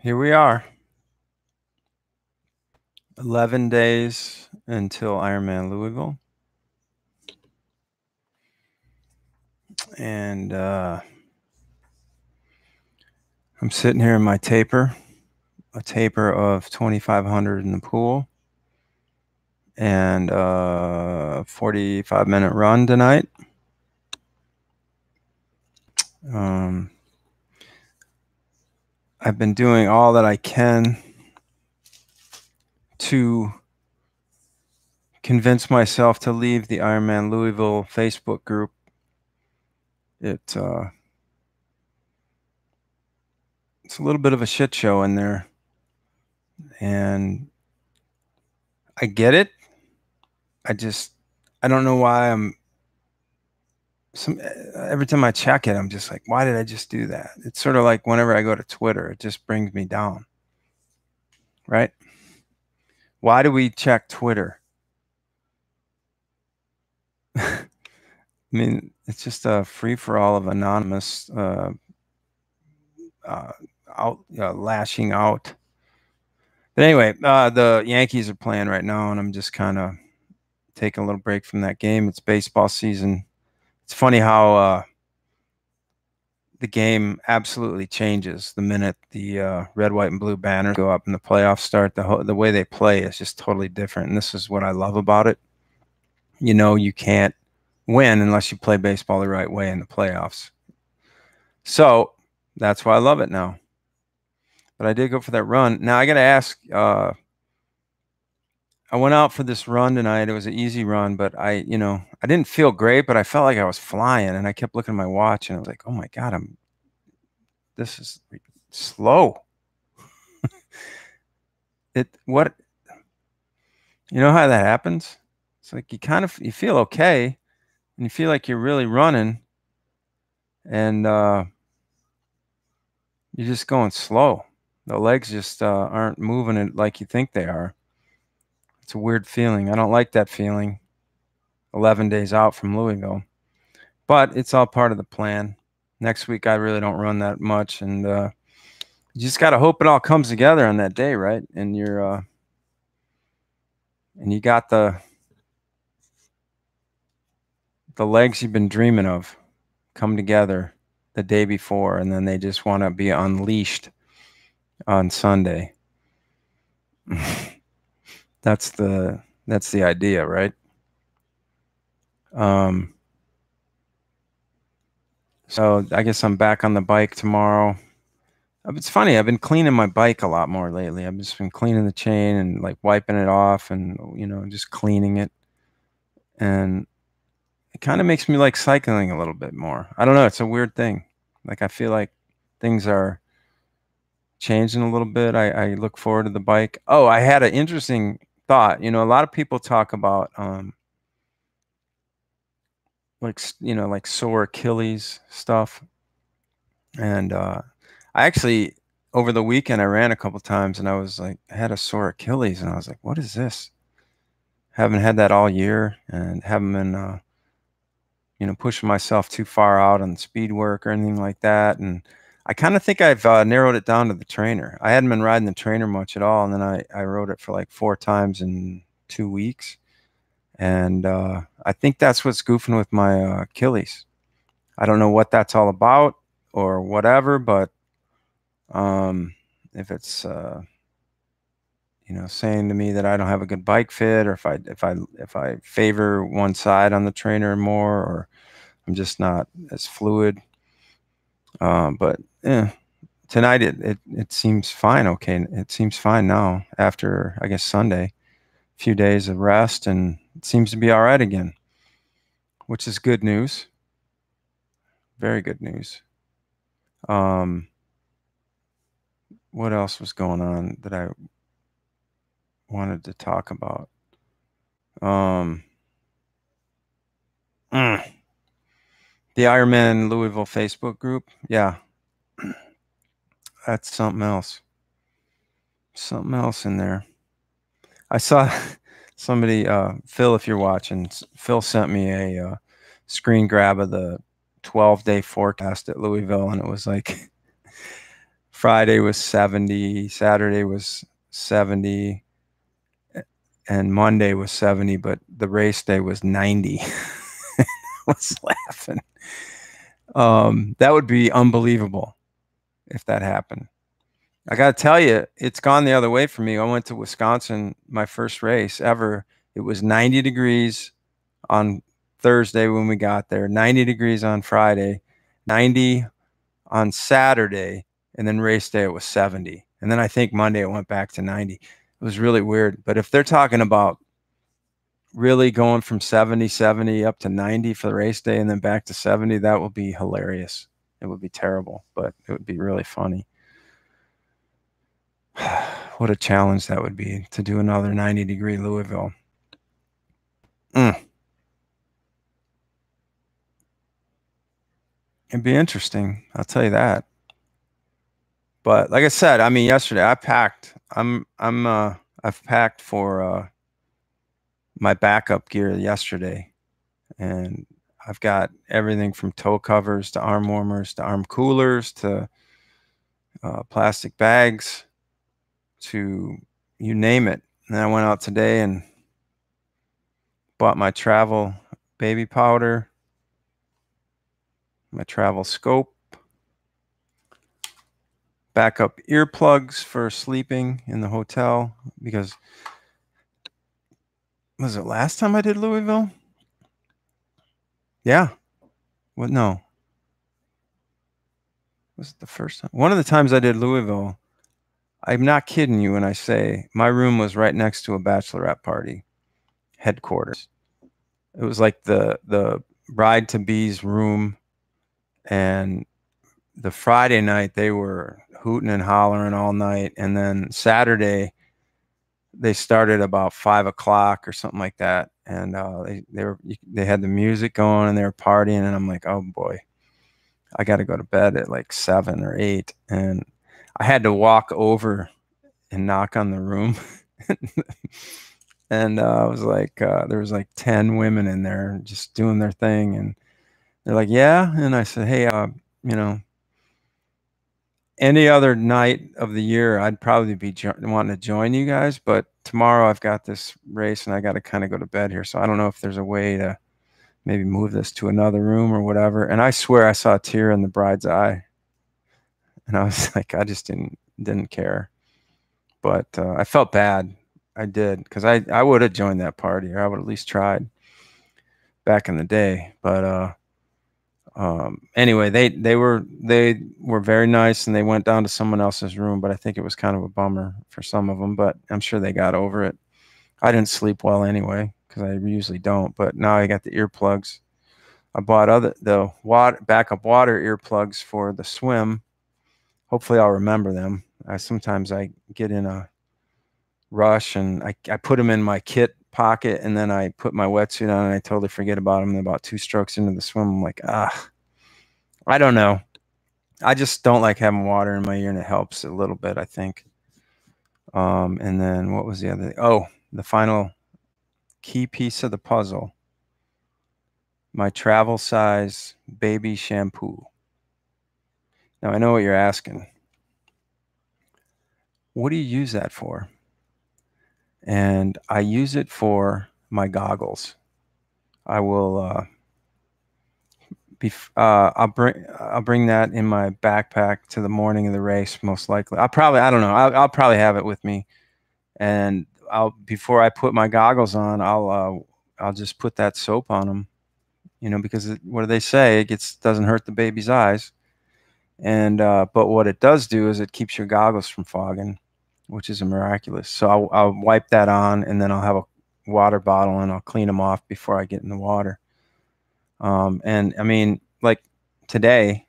Here we are, 11 days until Ironman Louisville. And I'm sitting here in my taper, a taper of 2,500 in the pool, and a 45-minute run tonight. I've been doing all that I can to convince myself to leave the Ironman Louisville Facebook group. It's a little bit of a shit show in there, and I get it. I don't know why every time I check it, I'm just like, why did I just do that? It's sort of like whenever I go to Twitter, it just brings me down, right? Why do we check Twitter? I mean, it's just a free for all of anonymous lashing out. But anyway, the Yankees are playing right now, and I'm just kind of taking a little break from that game. It's baseball season. It's funny how the game absolutely changes the minute the red, white, and blue banners go up and the playoffs start. The way they play is just totally different, and this is what I love about it. You know, you can't win unless you play baseball the right way in the playoffs. So that's why I love it now. But I did go for that run. Now I got to ask. I went out for this run tonight. It was an easy run, but I didn't feel great, but I felt like I was flying, and I kept looking at my watch, and I was like, oh my God, this is slow. You know how that happens? It's like you feel okay, and you feel like you're really running, and you're just going slow. The legs just aren't moving it like you think they are. It's a weird feeling. I don't like that feeling 11 days out from Louisville, but it's all part of the plan. Next week, I really don't run that much, and you just got to hope it all comes together on that day, right? And you got the legs you've been dreaming of come together the day before, and then they just want to be unleashed on Sunday. That's the idea, right? So I guess I'm back on the bike tomorrow. It's funny. I've been cleaning my bike a lot more lately. I've just been cleaning the chain and like wiping it off, and just cleaning it. And it kind of makes me like cycling a little bit more. I don't know. It's a weird thing. Like I feel like things are changing a little bit. I look forward to the bike. Oh, I had an interesting thought. A lot of people talk about like sore Achilles stuff. And I actually over the weekend I ran a couple times, and I was like, I had a sore Achilles, and I was like, what is this? Haven't had that all year, and haven't been pushing myself too far out on speed work or anything like that. And I kind of think I've narrowed it down to the trainer. I hadn't been riding the trainer much at all, and then I rode it for like 4 times in 2 weeks. And I think that's what's goofing with my Achilles. I don't know what that's all about or whatever, but if it's saying to me that I don't have a good bike fit, or if I favor one side on the trainer more, or I'm just not as fluid. But tonight it seems fine. Okay, it seems fine now after I guess Sunday, a few days of rest, and it seems to be all right again, which is good news. Very good news. What else was going on that I wanted to talk about? The Ironman Louisville Facebook group. Yeah, that's something else. Something else in there. I saw somebody, Phil, if you're watching, Phil sent me a screen grab of the 12-day forecast at Louisville, and it was like Friday was 70, Saturday was 70, and Monday was 70, but the race day was 90. I was laughing. That would be unbelievable if that happened. I got to tell you, it's gone the other way for me. I went to Wisconsin, my first race ever. It was 90 degrees on Thursday when we got there, 90 degrees on Friday, 90 on Saturday, and then race day it was 70. And then I think Monday it went back to 90. It was really weird. But if they're talking about really going from 70 up to 90 for the race day and then back to 70, that would be hilarious. It would be terrible, but it would be really funny. What a challenge that would be to do another 90-degree Louisville. It'd be interesting, I'll tell you that. But like I said, I mean, yesterday I packed. I've packed for my backup gear yesterday, and I've got everything from toe covers to arm warmers to arm coolers to plastic bags to you name it. And I went out today and bought my travel baby powder, my travel scope, backup earplugs for sleeping in the hotel, because was it last time I did Louisville? Yeah. What? No. Was it the first time? One of the times I did Louisville, I'm not kidding you when I say my room was right next to a bachelorette party headquarters. It was like the bride-to-be's room, and the Friday night they were hooting and hollering all night, and then Saturday they started about 5 o'clock or something like that, and they had the music going and they were partying, and I'm like, oh boy, I got to go to bed at like 7 or 8, and I had to walk over and knock on the room. And I was like, there was like 10 women in there just doing their thing, and they're like, yeah. And I said, hey, you know, any other night of the year, I'd probably be wanting to join you guys, but tomorrow I've got this race and I got to kind of go to bed here. So I don't know if there's a way to maybe move this to another room or whatever. And I swear I saw a tear in the bride's eye, and I was like, I just didn't care. But I felt bad. I did, because I would have joined that party, or I would at least tried back in the day. But anyway, they were very nice, and they went down to someone else's room. But I think it was kind of a bummer for some of them. But I'm sure they got over it. I didn't sleep well anyway, because I usually don't. But now I got the earplugs. I bought the backup water earplugs for the swim. Hopefully I'll remember them. Sometimes I get in a rush and I put them in my kit pocket, and then I put my wetsuit on and I totally forget about them. And about 2 strokes into the swim, I'm like, I don't know. I just don't like having water in my ear, and it helps a little bit, I think. And then what was the other thing? Oh, the final key piece of the puzzle, my travel size baby shampoo. Now I know what you're asking. What do you use that for? And I use it for my goggles. I will I'll bring that in my backpack to the morning of the race, most likely. I don't know. I'll probably have it with me, and before I put my goggles on, I'll just put that soap on them, because what do they say? It doesn't hurt the baby's eyes, and but what it does do is it keeps your goggles from fogging, which is miraculous. So I'll wipe that on, and then I'll have a water bottle, and I'll clean them off before I get in the water. And I mean, like today,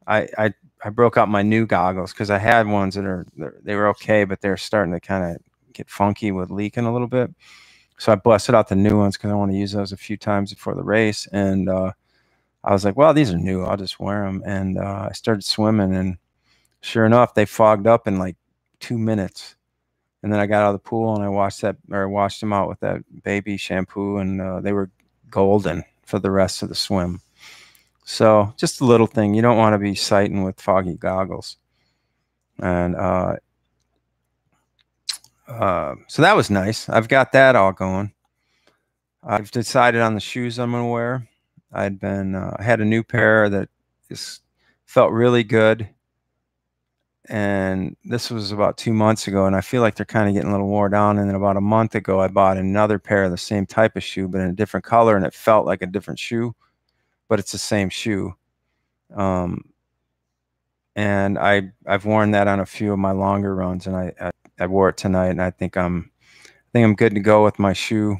I broke out my new goggles, because I had ones they were okay, but they're starting to kind of get funky with leaking a little bit. So I busted out the new ones because I want to use those a few times before the race. And I was like, well, these are new, I'll just wear them. And I started swimming, and sure enough, they fogged up in like 2 minutes. And then I got out of the pool and I washed them out with that baby shampoo, and they were golden for the rest of the swim. So just a little thing. You don't want to be sighting with foggy goggles. And so that was nice. I've got that all going. I've decided on the shoes I'm going to wear. I had a new pair that just felt really good. And this was about 2 months ago, and I feel like they're kind of getting a little wore down. And then about a month ago, I bought another pair of the same type of shoe, but in a different color, and it felt like a different shoe, but it's the same shoe. Um, and I've worn that on a few of my longer runs, and I wore it tonight, and I think I'm good to go with my shoe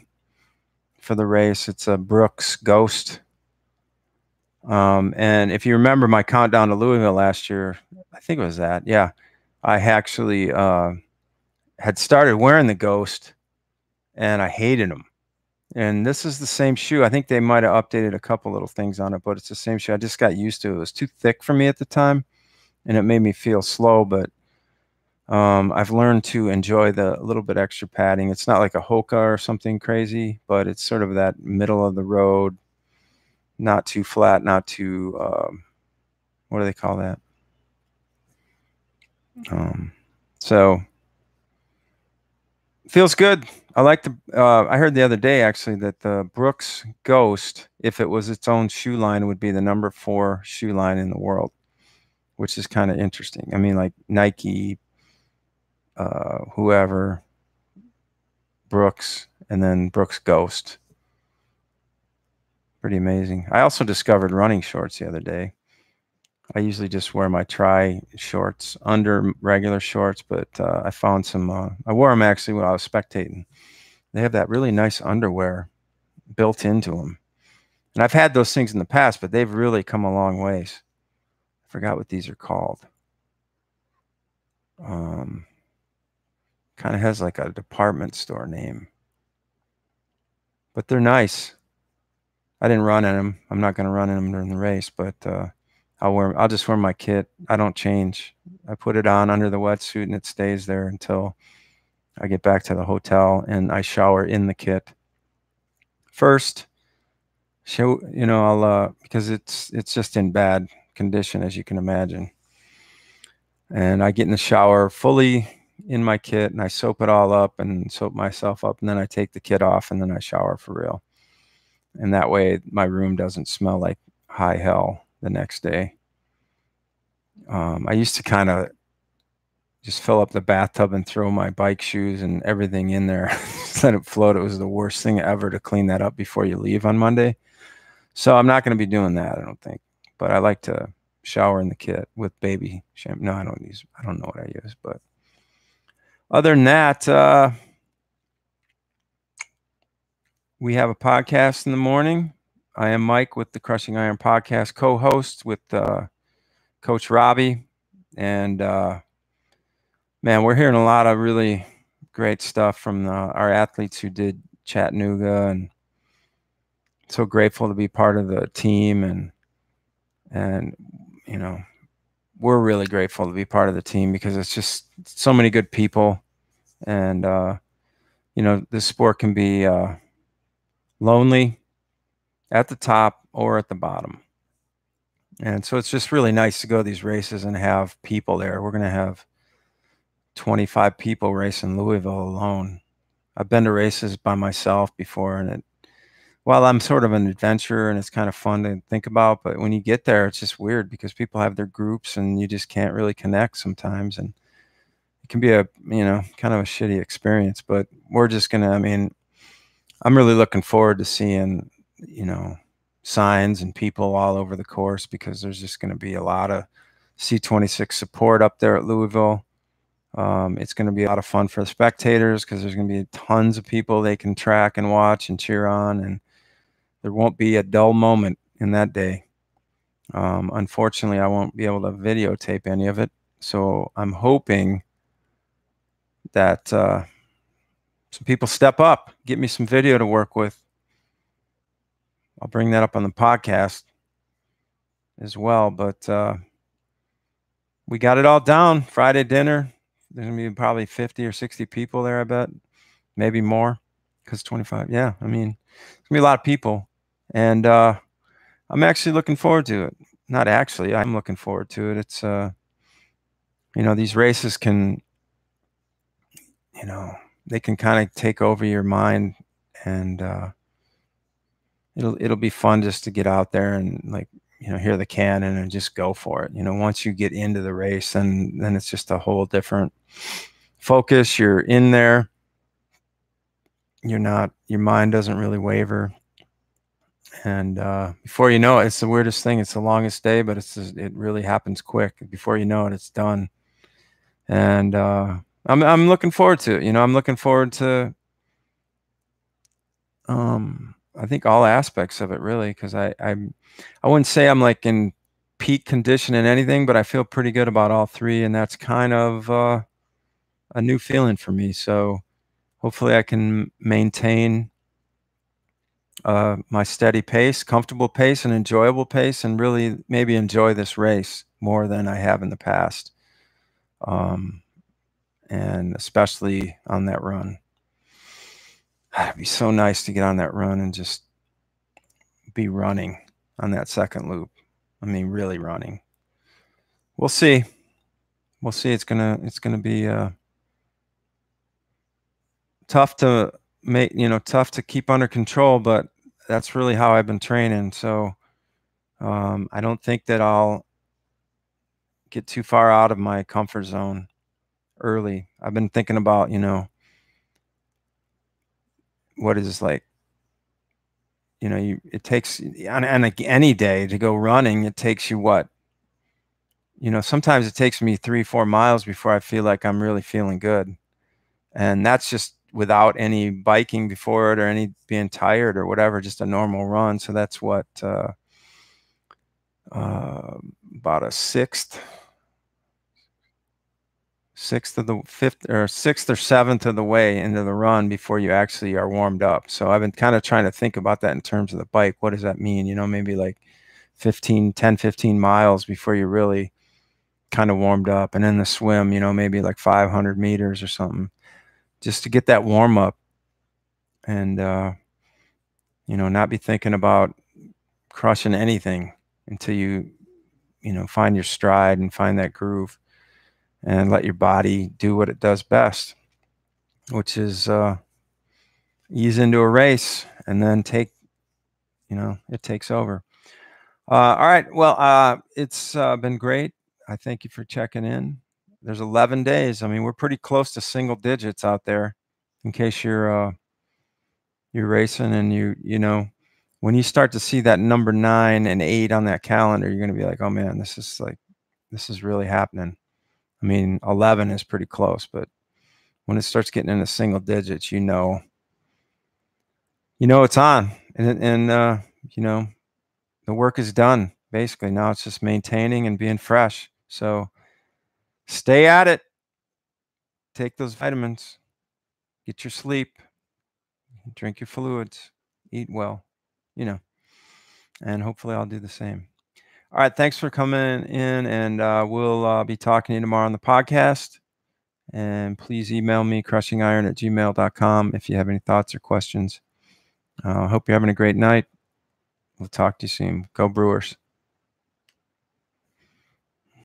for the race. It's a Brooks Ghost. And if you remember my countdown to Louisville last year, I think it was that. Yeah, I actually had started wearing the Ghost, and I hated them. And this is the same shoe. I think they might have updated a couple little things on it, but it's the same shoe. I just got used to it. It was too thick for me at the time, and it made me feel slow. But I've learned to enjoy the little bit extra padding. It's not like a Hoka or something crazy, but it's sort of that middle of the road, not too flat, not too, what do they call that? So feels good. I like the, I heard the other day actually that the Brooks Ghost, if it was its own shoe line, would be the #4 shoe line in the world, which is kind of interesting. I mean, like Nike, whoever, Brooks, and then Brooks Ghost. Pretty amazing. I also discovered running shorts the other day. I usually just wear my tri shorts under regular shorts, but I found some, I wore them actually when I was spectating. They have that really nice underwear built into them. And I've had those things in the past, but they've really come a long ways. I forgot what these are called. Kind of has like a department store name, but they're nice. I didn't run in them. I'm not going to run in them during the race, but I'll just wear my kit. I don't change. I put it on under the wetsuit and it stays there until I get back to the hotel, and I shower in the kit first. I'll because it's just in bad condition, as you can imagine. And I get in the shower fully in my kit, and I soap it all up and soap myself up, and then I take the kit off, and then I shower for real. And that way my room doesn't smell like high hell the next day. I used to kind of just fill up the bathtub and throw my bike shoes and everything in there, let it float. It was the worst thing ever to clean that up before you leave on Monday. So I'm not going to be doing that, I don't think. But I like to shower in the kit with baby shampoo. No, I don't know what I use. But other than that, we have a podcast in the morning. I am Mike with the Crushing Iron Podcast, co-host with Coach Robbie. And man, we're hearing a lot of really great stuff from our athletes who did Chattanooga, and so grateful to be part of the team. And you know, we're really grateful to be part of the team because it's just so many good people. And this sport can be lonely at the top or at the bottom. And so it's just really nice to go to these races and have people there. We're going to have 25 people racing Louisville alone. I've been to races by myself before, and while I'm sort of an adventurer and it's kind of fun to think about, but when you get there, it's just weird because people have their groups and you just can't really connect sometimes. And it can be a, kind of a shitty experience, but we're just going to, I'm really looking forward to seeing, signs and people all over the course, because there's just going to be a lot of C26 support up there at Louisville. It's going to be a lot of fun for the spectators because there's going to be tons of people they can track and watch and cheer on, and there won't be a dull moment in that day. Unfortunately, I won't be able to videotape any of it, so I'm hoping that some people step up, get me some video to work with. I'll bring that up on the podcast as well, but we got it all down. Friday dinner, there's going to be probably 50 or 60 people there, I bet. Maybe more, because 25. Yeah, it's going to be a lot of people. And I'm actually looking forward to it. Not actually, I'm looking forward to it. It's these races can, they can kind of take over your mind, and it'll be fun just to get out there and, like, hear the cannon and just go for it. Once you get into the race, then it's just a whole different focus. You're in there. Your mind doesn't really waver. And before you know it, it's the weirdest thing. It's the longest day, but it really happens quick. Before you know it, it's done. And I'm looking forward to it. I'm looking forward to I think all aspects of it, really, because I wouldn't say I'm like in peak condition in anything, but I feel pretty good about all three, and that's kind of a new feeling for me. So hopefully I can maintain my steady pace, comfortable pace, and enjoyable pace, and really maybe enjoy this race more than I have in the past, and especially on that run. It'd be so nice to get on that run and just be running on that second loop. I mean, really running. We'll see. We'll see. It's gonna be tough to make, tough to keep under control, but that's really how I've been training. So I don't think that I'll get too far out of my comfort zone early. I've been thinking about, what is, like, it takes on any day to go running, it takes you what? Sometimes it takes me 3-4 miles before I feel like I'm really feeling good. And that's just without any biking before it or any being tired or whatever, just a normal run. So that's what, about a sixth of the fifth or sixth or seventh of the way into the run before you actually are warmed up. So I've been kind of trying to think about that in terms of the bike. What does that mean? Maybe like 10, 15 miles before you really kind of warmed up. And then the swim, maybe like 500 meters or something, just to get that warm up and, not be thinking about crushing anything until you find your stride and find that groove and let your body do what it does best, which is ease into a race and then it takes over. All right. Well, it's been great. I thank you for checking in. There's 11 days. I mean, we're pretty close to single digits out there, in case you're racing, and when you start to see that number 9 and 8 on that calendar, you're going to be like, oh man, this is really happening. I mean, 11 is pretty close, but when it starts getting into single digits, it's on, and the work is done. Basically, now it's just maintaining and being fresh. So stay at it. Take those vitamins. Get your sleep. Drink your fluids. Eat well. And hopefully I'll do the same. All right. Thanks for coming in, and we'll be talking to you tomorrow on the podcast. And please email me, crushingiron@gmail.com, if you have any thoughts or questions. Hope you're having a great night. We'll talk to you soon. Go Brewers.